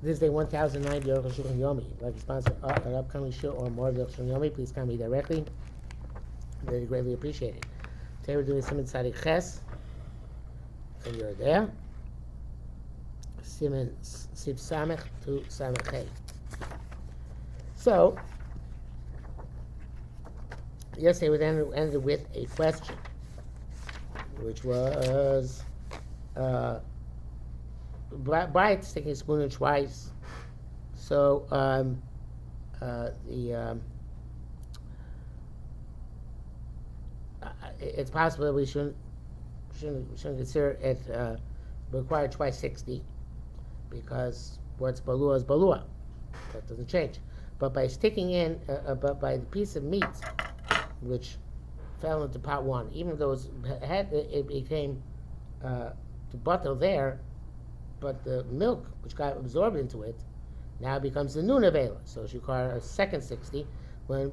This is day 1090 Arukh HaShulchan Yomi. If you'd like to sponsor an upcoming show or more of the Arukh HaShulchan Yomi, please contact me directly. Very greatly appreciated. Today we're doing Siman Tzadik Ches. And you're there. Siman Sib Samech to Samech Hey. So, yesterday we ended with a question, which was Bright taking a spoon twice. So it's possible that we shouldn't consider it required twice 60, because what's balua is balua. That doesn't change. But by sticking in, but by the piece of meat which fell into pot one, even though it became to butter there, but the milk which got absorbed into it now becomes the noon avela. So she called a second 60 when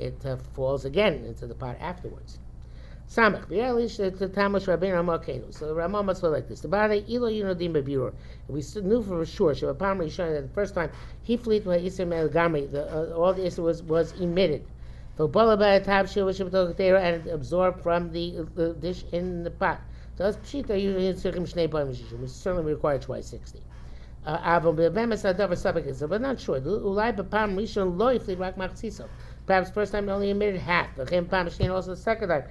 it falls again into the pot afterwards. Samach to Tamash Rabbeinu Amakenu. So the Ramah must look like this. The Bade Ilo Yunodim Bebirur. We knew for sure. Shabapam Rishon that the first time he fleet with Isser Mel Gamri, all the Isser was emitted. So Balaba Tab Shiva Shabbatokatera and absorbed from the dish in the pot. So that's Pshita usually in Sirkim Shnei Bam Shishim, which certainly requires twice 60. But not sure. Perhaps first time only emitted half. Also the second time,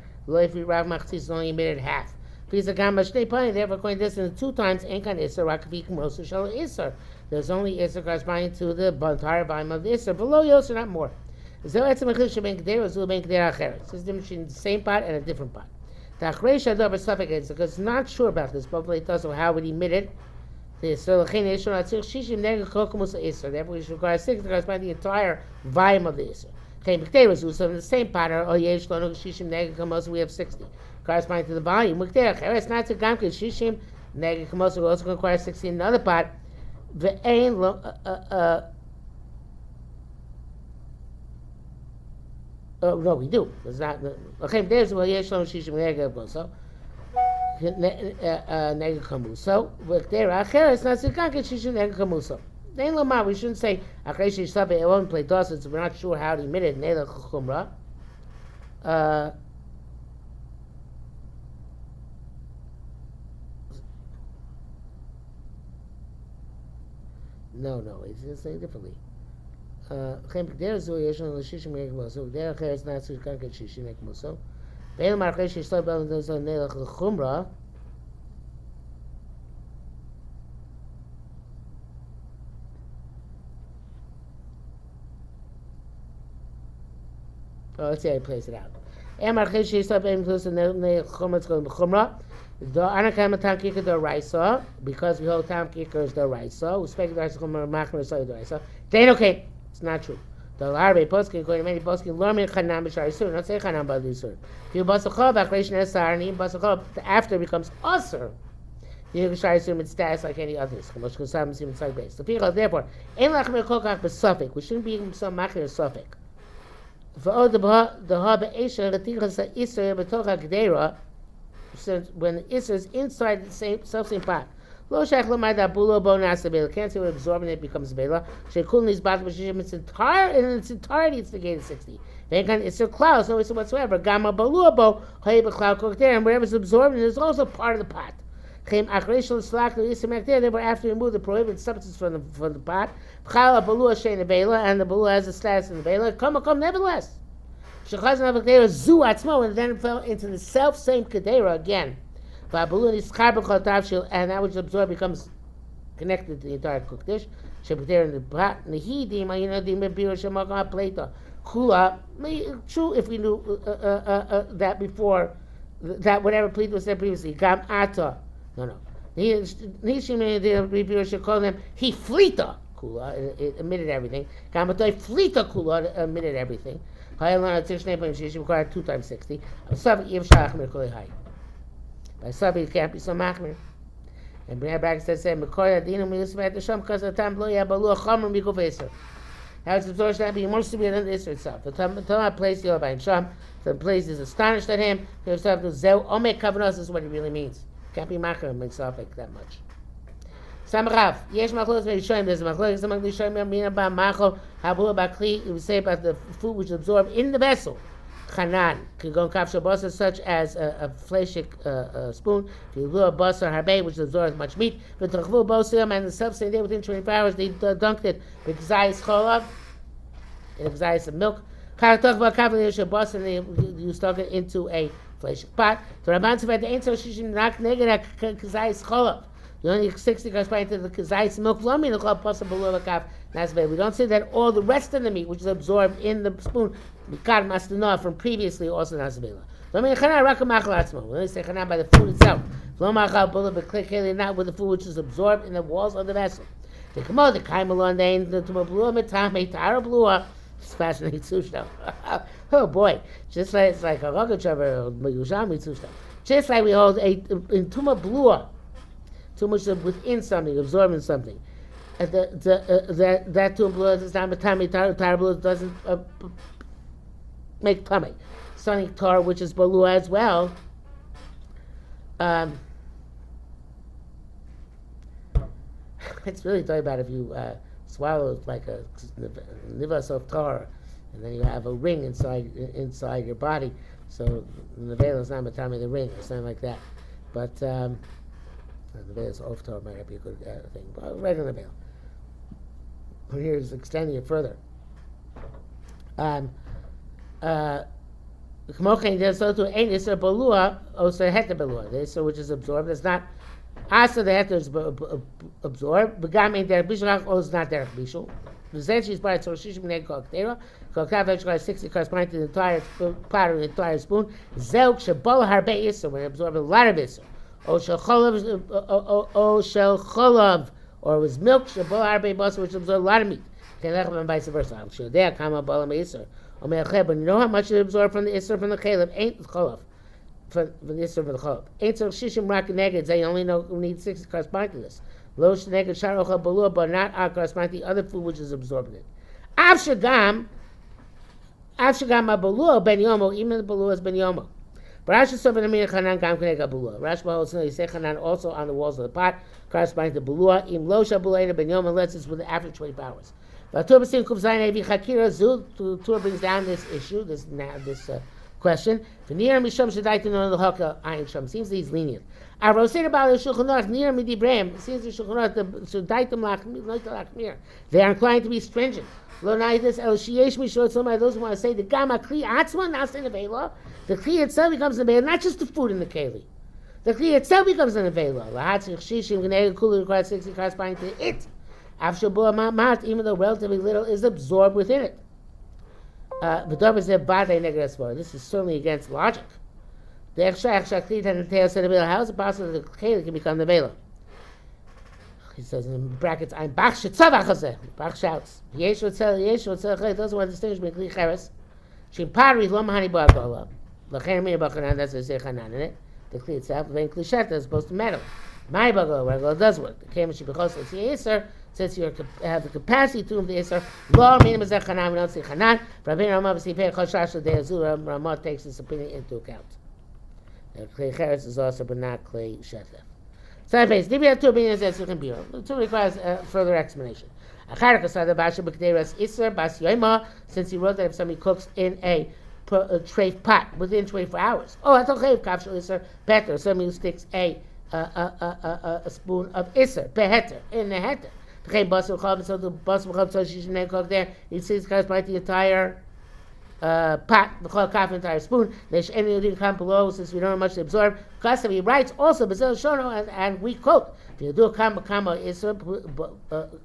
only emitted half. Therefore, according to this, in the two times, there's only Isser corresponding to the entire volume of the Isser. Below Yosser, not more. This is the difference between the same pot and a different pot. Because it's not sure about this, but it does how it emitted. So therefore we should require 6 to correspond to the entire volume of the Isser. So in the same pattern, we have 60 corresponding to the volume. It's not to Gamkin Shishim Neged Kamos, we also require 60 in another pot. No, we do. It's not. Okay, there's Shishim Neged Kamos. Neged Kamuso. It's not Zikankin Shishim Neged Kamuso. Then Lama, we shouldn't say Akreshi Sabe it won't play doses. We're not sure how to emit it. Nela Chumra. No, it's just saying differently. There's Shishim Neged Kamuso. There's not Zikankin Shishim Neged Kamuso. Then Lama Akreshi Sabe Nela Chumra. Let's see how he plays it out. The Anakam Kicker the Raisa, because we hold Tam Kicker is the Raisa, we speak the Raisa, then okay, it's not true. The Larbe Poskin, going to many Poskin, Lormin Khanam Bishar, not say Khanam Badusur. If you Basakov, Akration Esar, and Basakov, after becomes Usur. You can assume it's status like any others. Therefore, we shouldn't be some Machir Suffolk. When the Isser is inside the same pot. Can't say we're absorbing it becomes Bela. In its entirety it's negated 60. It's a cloud, no Isser whatsoever. Gamma Baluabo, cloud cooked there, and whatever's absorbed is also part of the pot. Therefore, after you remove the prohibited substance from the pot, and the balua has a status in the bela, come nevertheless. And then it fell into the self same kadera again. And that which absorbed becomes connected to the entire cooked dish. In the pot, true if we knew that before, that whatever plate was said previously. Gam ata. No. He should call them he flita kula. It emitted everything. Gamatoi flita kula emitted everything. She required 2 times 60. By Sabi it can't be so machmir. And Bnei Brak says Mekoya Dina Milusmat the Sham because the time blow ya balu chomer mikuf Isser. How it's absorbed that be more severe than the Isser itself. The Torah plays the Obai Sham. The place is astonished at him. Zeu Omek Kavanos is what it really means. Can't be machmir himself like that much. Samarav. Yesh machlokas v'rishoyim. There's a machlokas among the rishoyim. Mina ba machol habula ba kli. We say about the food which is absorbed in the vessel. Chanan. Kigon kaf shabasa, such as a fleshik spoon. Filua basar harbe, which absorbs much meat. V'tachvu bosiyam, and the substance there within 24 hours they dunked it. B'gzayis cholav. In a gzayis of milk. Karatach v'kavli shabasa, and you stuck it into a fleshik pot. The Rabban said the ain't so shishim nak neged gzayis cholav. You only 60 corresponding to the kazayis milk. We don't say that all the rest of the meat, which is absorbed in the spoon, from previously also nasbela. We only say chana by the food itself. Not with the food which is absorbed in the walls of the vessel. It's fascinating sushta. Oh boy, just like it's like a rogachaver sushta. Just like we hold in tuma blua. Too much within something, absorbing something. That too blood is not tummy. Tar blood doesn't make tummy. Sonic tar, which is balua as well. It's really talking about if you swallow like a nivas of tar, and then you have a ring inside your body. So the veil is not tummy, the ring or something like that. But the veil is off tar might be a good thing. But right on the veil. Here is extending it further. There's so to ein iser balua, also heter balua. The iser which is absorbed. It's not asa the heter is absorbed. Begam ein derech bishul, or is not derech bishul. The zen she's by so shishim neg koktera. Kokav v'shkar 60 corresponding to the entire pot or the entire spoon. Zeuk shebal harbe iser, when it absorbs a lot of iser. O shel cholav, or it was milk shebal harbe basar, which absorbs a lot of meat. Kenechem and vice versa. I'm sure they are kama balam iser. But you know how much it absorbed from the iser from the chalav? Ain't cholav. From the iser from the cholav. Ain't so shishim rak neged. They only need 60 corresponding to this. Lo shneged shar ochel balua, but not corresponding to the other food which is absorbing it. Av shagam balua ben yomo. Even the balua is ben yomo. Rashi saw the meaning chanan gam knega balua. Rashi holds no. He said chanan also on the walls of the pot, corresponding to balua. Im lo shabulay ben yomo. Unless it's within after 24 hours. But Tur brings down this issue, this question. Seems he's lenient. Seems the Shulchan they are inclined to be stringent. Those who want to say the Gama Kli Atzma, now say the Vela. The Kli itself becomes the Vela, not just the food in the Keli. The Kli itself becomes the Vela. Requires 60 corresponding to it. Even though relatively little is absorbed within it. This is certainly against logic. How is it possible that the Keli can become the Vela? He says in brackets, I'm Bach shouts. Those who want to distinguish between Kli Cheres. Shimpari lo mahani ba'agola. L'chein mi ba'chanan, that's what they say chanan in it. The Kli itself, then Kli Sheta is supposed to metal. My ba'agola, where it does work. The Kemi Shibachos, it's the Yisr. Since you have the capacity to the Isser, law meaning is Chanan, we don't say Chanan. Rabbi Ramah B'Sipei Choshash the Azura, Ramah takes this opinion into account. Klei Cheres is also, but not Klei Shetef. So, base, if you have two opinions, that's you can be. The two requires further explanation. Since he wrote that if somebody cooks in a treif pot within 24 hours. Oh, I thought Kafshel Isser, better. Somebody who sticks a spoon of Isser, beheter, in the heter. So the basar chab there, it says corresponding to the entire pot, the chol kaf, entire spoon. There's any didn't come below since we don't have much to absorb. Because he writes also Basil Shono, and we quote. If you do a kama isser,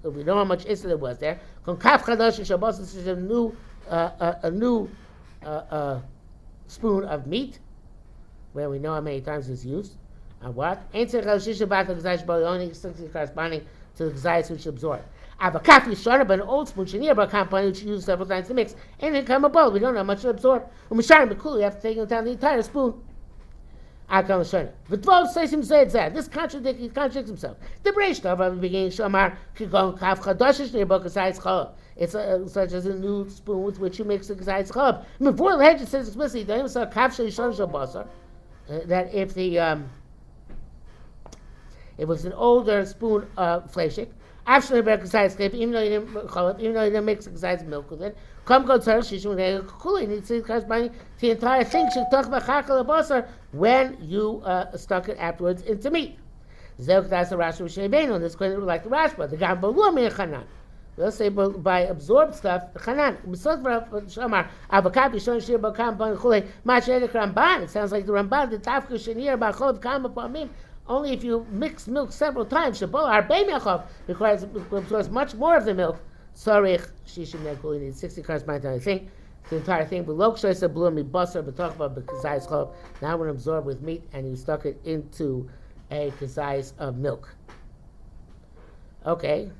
we know how much isser there was there. Kon kaf chadash shabos is a new spoon of meat, where we know how many times it's used. And what? Ain't only corresponding to the gzayis which absorb. Avakaf is shorter, but an old spoon should near compound which you use several times to mix. And then come a bowl. We don't know how much to absorb. When we shine the cool, you have to take down the entire spoon. Akam shorter. V'tvov says him said that. This contradicts himself. The Breish Tov at the beginning Shamar Kigon Kaf Chadoshish nearby gzayis chalab. It's such as a new spoon with which you mix the gzayis chalab. Before the hedge it says explicitly, don't even say kaf shel basar. That if the If it was an older spoon of fleshik, actually even though you didn't mix the milk with it, come go tell shishim kula. You need to see corresponding to the entire thing. Should talk about chakal basar when you stuck it afterwards into meat. Zok that's the Rashi Shebeinu. This going to like the Rashba. The gam balua min chanan. Let's say by absorbed stuff, chanan. Misot shamar avakapi shon shir bakam ban chulei ma'asher Ramban. It sounds like the Ramban. The tafka shenir b'chol kam pamim. Only if you mix milk several times, shabol arbei mechov, because much more of the milk. Sorich shishim nekul. You need 60 corresponding. I think the entire thing. Below kshoysa blue mi basar, but talk about kazayis chov. Now we're absorbed with meat, and you stuck it into a kazayis of milk. Okay.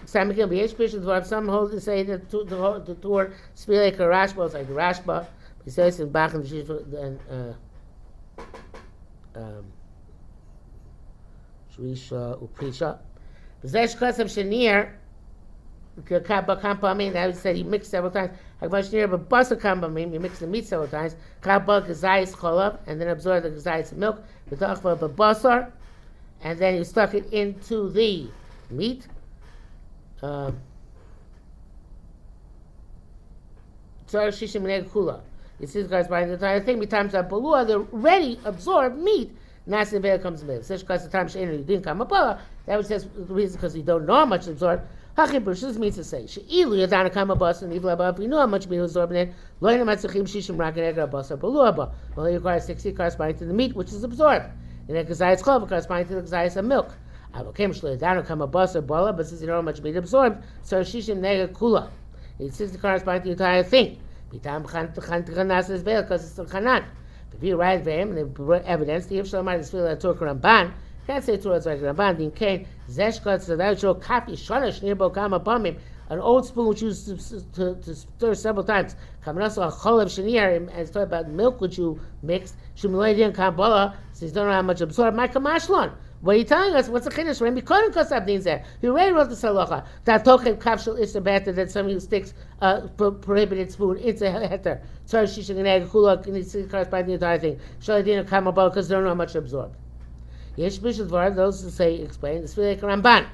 Some hold to say that the tour speak like a Rashba, it's like the Rashba. He says in Bach and Shrisha Uprisha. Possess Kosam Shanir, Kampamim, that said he mixed several times. Hakvashnir, but Basa Kampamim, you mix the meat several times. Kabak Gazayis Cholab, and then absorb the Gazayis milk. We talk about the Basar, and then you stuck it into the meat. You see the guys buying the entire thing. Times that balua, the ready absorbed meat. Nasi veil comes in. Such because the time you didn't come up. That was just the reason because you don't know how much absorbed. Hachibush, this means to say Sheilu Yadana come above and evil above. We know how much meat was absorbed in. Loina Matzachim Shishim Rakanega Abasa Balua. Well, you require 60 corresponding to the meat which is absorbed. And then Kazayas Klov corresponding to the Kazayas of milk. But since you know how much meat absorbed, so Shishim Nega Kula. It says the corresponding to the entire thing. Because it's the Chanan. If you write for him and the evidence, the Yivshal might feel that Torah Ramban, can't say Torah like Ramban, Din Kain, Zeshkot, so that would show Kapi, Shonash, Nirbo Kama Pamim, an old spoon which you used to stir several times. Kamanasa, a Cholav Shanir, and it's talking about milk which you mixed, Shumuladian Kambala, so you don't know how much absorbed, Micah Mashlon. What are you telling us? What's the chiddush? When Bikonim Kosab Din Zeh, you already wrote the Salacha that Tochet Kavshel is better than somebody who sticks a prohibited spoon into a heter. So Shisha Geneg Kula can see corresponding the entire thing. Shaladina Kamabal because they don't know how much absorbed. Yesh Bishul Dvar, those who say explain. It's really like Ramban.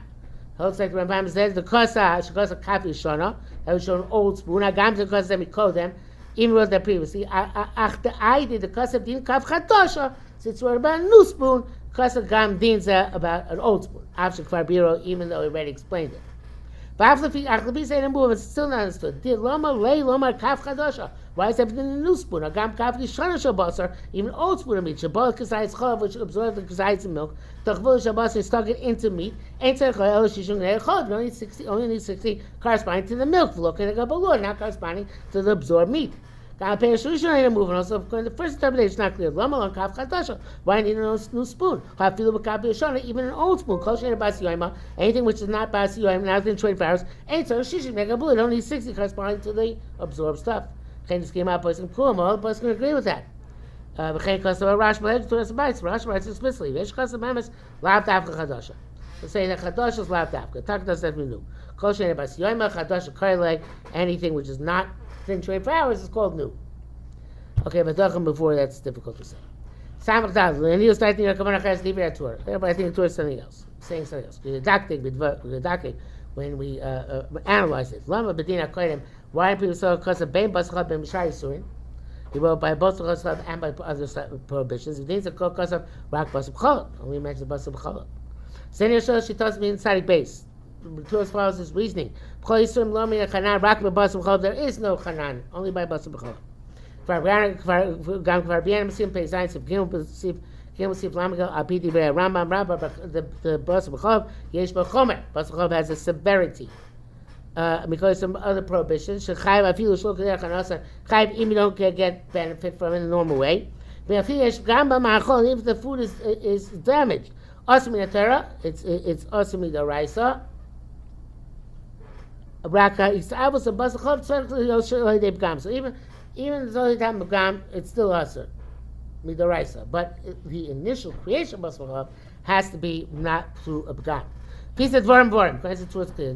Holds like Ramban says the Kosa Shikosa Kafi Shona that would show an old spoon. Agam the Kosa we call them. Even wrote that previously. I did the Kosa Din Kav Chatosha. So it's about a new spoon. Kosa Gam Dinza about an old spoon. After Kvarbiro, even though we already explained it. But after Achlabi say the move, it's still not understood. Did Loma lay Loma Kaf Chadosha? Why is everything in a new spoon? A Gam Kaf Gishana Shabasar, even old spoon of meat. Shabal Kazayis Cholav, which absorbed the Kazayis milk. Tachvul Shabasar stuck it into meat. Ain't Tzarech La'el Shishung Ne'er Cholav. Only need 60 corresponding to the milk. Looking at Gabalur, not corresponding to the absorbed meat. Also, the first interpretation is not clear. Why need a new spoon? Even an old spoon. Anything which is not bas yoyim, now within 24 hours, ain't so shishim negabul. It only needs 60 corresponding to the absorbed stuff. All the person can agree with that. Rashi writes explicitly. To say that chadash is lav dafka. Tak does that we knew. Anything which is not within 24 hours is called new. Okay, but talking before that's difficult to say. Samach dad, and he was starting to come on a leave it Torah. But I think Torah is something else, saying something else. When we analyze it, Lama Bedina Kodim, why people saw because of Bain Basachab and Mishai Surin. He wrote by both Basachab and by other prohibitions. He didn't say because of Rak Basab Chalab. Only mentions Basab Chalab. Senior shows she tells me inside base. Torah follows his reasoning. There is no Chanan, only by Basar B'Cholab. The Basar B'Cholab, Yesh B'Chomer. Basar B'Cholab has a severity. Because some other prohibitions, Chayiv even you don't get benefit from it in the normal way. If the food is damaged, Asmi Natera, it's Asmi Daraisa. So even though the time of Gam, it's still Asr, Midoraisa. But the initial creation of Basar has to be not through a Gam. Piece of Vorim, because it's clear.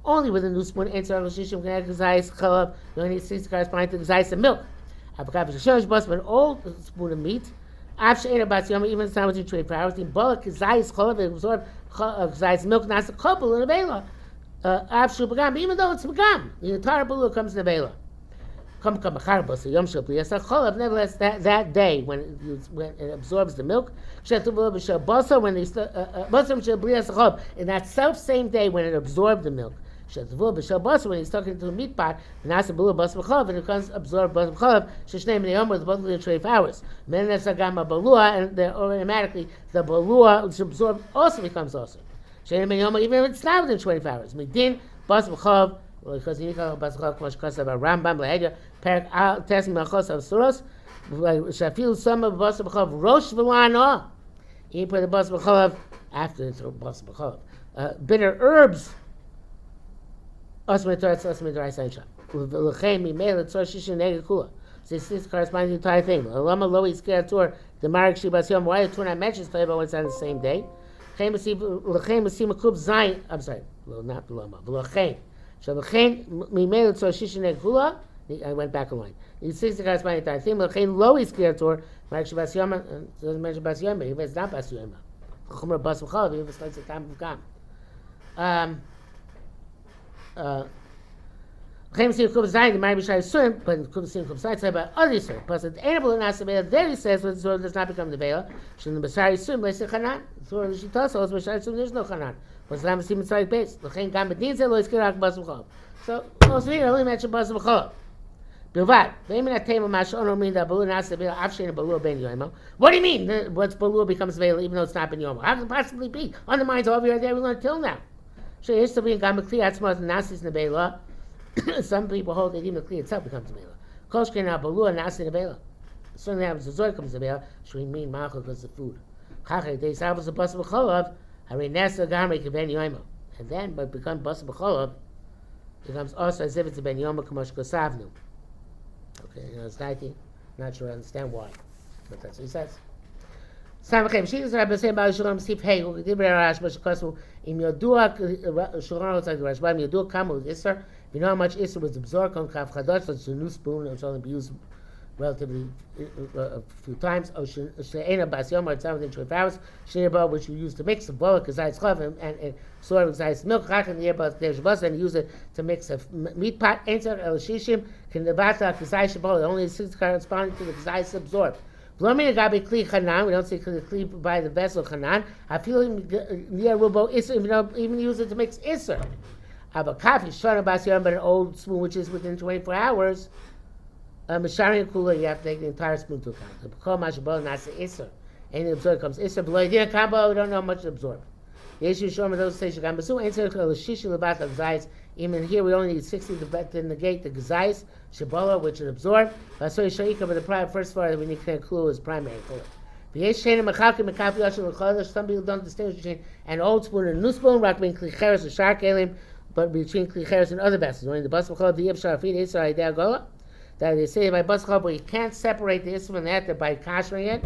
Only with a new spoon, you only need 60 corresponding to the Zayis of milk. An old spoon of meat, After Eina Bas Yom, even if it's not within 24 hours, the Bolak Kazayis Cholav, it absorbed Kazayis milk, Nasa Kopel in the Bela. After Bagam, even though it's Bagam, the entire Balua comes in the Bela. Nevertheless, that day when it absorbs the milk, in that self same day when it absorbed the milk, when he's talking to a meat pot, and it becomes absorbed with both within 24 hours. And then automatically the balua which absorbed also becomes also. Even if it's not within 24 hours. Because you know about Rambam Lahedya, Perak Al Tessim Machos of Suros, Shafil some of Bas B'chov Rosh V'Lano. You put the Bas B'chov after the Bas B'chov. Bitter herbs. Osmei Torah Osmei Torah Sainsha. L'chem Mimei L'Tzor Shishin Nega Kula. So this corresponds to the entire thing. Lama Lo Yizkir Tur the Marek Shibas Yom. Why the Tur not mentions Torah when it's on the same day? L'chem Masim Makub Zayin. I'm sorry, not Lama. L'chem. I went back a line. It's 60 corresponding to I think low is clear to Mark Shabas Yoma doesn't mention Bas Yoma, even if it's not Bas Yoma. Chumra Bas V'chalav, even if it's like the time of Gam. Chaim Sim Kub Zayin, the Mari B'Shai Surim, but Kub Sim Kub Zayin, say about other Surim. Plus, the Animal in Asabela, there he says, when the Surim does not become the Vela, Shin the Basari Surim, Leis the Chanan. The Surim, the Shita, so Bashari Surim, there's no Chanan. Was Lam Sim Mitzvah base. L'chein Gam B'din Zeh Lo Yizkir Bas V'chalav. So also here I only mentioned Bas V'chalav. Bilvad. V'emin Atema Mashon mean that Balua Nasa Vela Avshein Balua Ben Yomo. What do you mean? What's Balua becomes Vela even though it's not Ben Yomo? How can it possibly be? Undermines all of your there we learned till now. So here's to be in Gam B'kli Atzmos Nasis Nebela. Some people hold that even the Kli itself becomes Vela. Koshkin now Balua Nasi Nebela. Certainly happens the Zoy comes to Vela. Should we mean Malchus because of food? Chachai Deis Avos Bas V'chalav. And then, but become Bas B'cholav, becomes also as if it's a Ben Yoma Kamosh Kosavnu. Okay, it's 19. Not sure I understand why, but that's what he says. Samachem, she is Rabbi saying about Shalom Sif Hey, who did Rash Bashkasu, in Yodua, Shalom looks like the Rashbam, Yodua Kamu with Isser. You know how much Isser was absorbed on Kav Chadosh, so it's a new spoon, which only be used relatively a few times. She'ena Bas Yom, it's within 12 hours. She'ena which you use to mix the bowl, Kazay's Chav, and sort of Kazay's milk, Chach, and the Yerbal, there's Bas, and use it to mix a meat pot. Enter El Shishim, can the Vata, Kazay Shabol, only 6 corresponding to the Kazay's absorbed. Blooming Gabi Kli Chanan, we don't say Kli by the vessel Chanan. I feel near Rubo Isser, we don't even use it to mix Isser. Abakafi, Shana Bas Yom, but an old spoon which is within 24 hours. Mashari and Kula, you have to take the entire spoon to account. The Pekol Mashabol, Nasa Isser. Any absorb comes Isser, below Yedina Kambo, we don't know how much to absorb. The issue Shoma, those say Shagam Basu, answer the Shishi Levat of Zayis. Even here, we only need 60 to negate the Gazais, Shabola, which it absorbed. Basoy Shaika, but the first part that we need to clue is primary Kula. Some people don't distinguish between an old spoon and a new spoon, rock between Klicheres and Shark Elim, but between Klicheres and other vessels. When the Basmachol, the Yib Sharafid, Isra, Idea Gola. That they say by Basachal, but you can't separate the Isra from that by kashering it,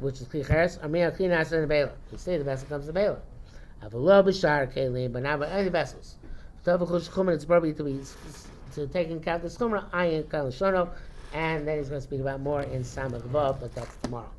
which is Klicheres, Amir Klinas and Bela. You say the vessel comes to Bela. Avalo Bishar Kalim, but not by any vessels. It's probably to take into account the Chumra, Ayin Kalashono, and then he's going to speak about more in Samach Vav, but that's tomorrow.